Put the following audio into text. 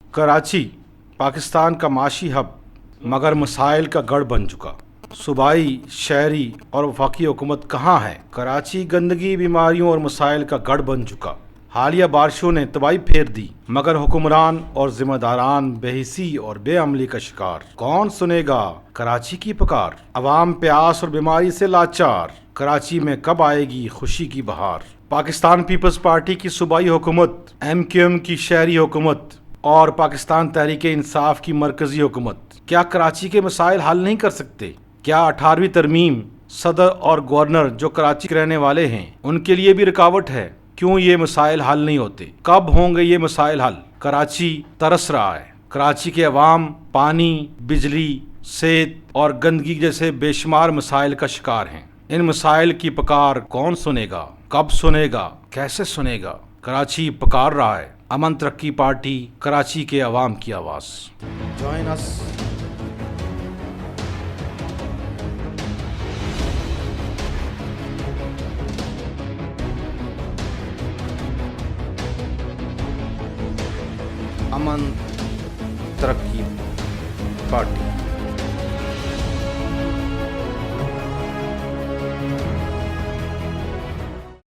कराची पाकिस्तान का माशी हब मगर मसाइल का गढ़ बन चुका। सूबाई, शहरी और वफाकी हुकूमत कहाँ है? कराची गंदगी, बीमारियों और मसाइल का गढ़ बन चुका। हालिया बारिशों ने तबाही फेर दी मगर हुक्मरान और जिम्मेदारान बेहिसी और बेअमली का शिकार। कौन सुनेगा कराची की पुकार? अवाम प्यास और बीमारी से लाचार, कराची में कब आएगी खुशी की बहार? पाकिस्तान पीपल्स पार्टी की सूबाई हुकूमत, MQM की शहरी हुकूमत और पाकिस्तान तहरीक इंसाफ की मरकजी हुकूमत क्या कराची के मसाइल हल नहीं कर सकते? क्या 18वीं तरमीम सदर और गवर्नर जो कराची के रहने वाले हैं उनके लिए भी रुकावट है? क्यों ये मसाइल हल नहीं होते? कब होंगे ये मसाइल हल? कराची तरस रहा है। कराची के अवाम पानी, बिजली, सेहत और गंदगी जैसे बेशुमार मसाइल का शिकार हैं। इन मसाइल की पुकार कौन सुनेगा? कब सुनेगा? कैसे सुनेगा? कराची पुकार रहा है। अमन तरक्की पार्टी, कराची के अवाम की आवाज़। Join us. अमन तरक्की पार्टी।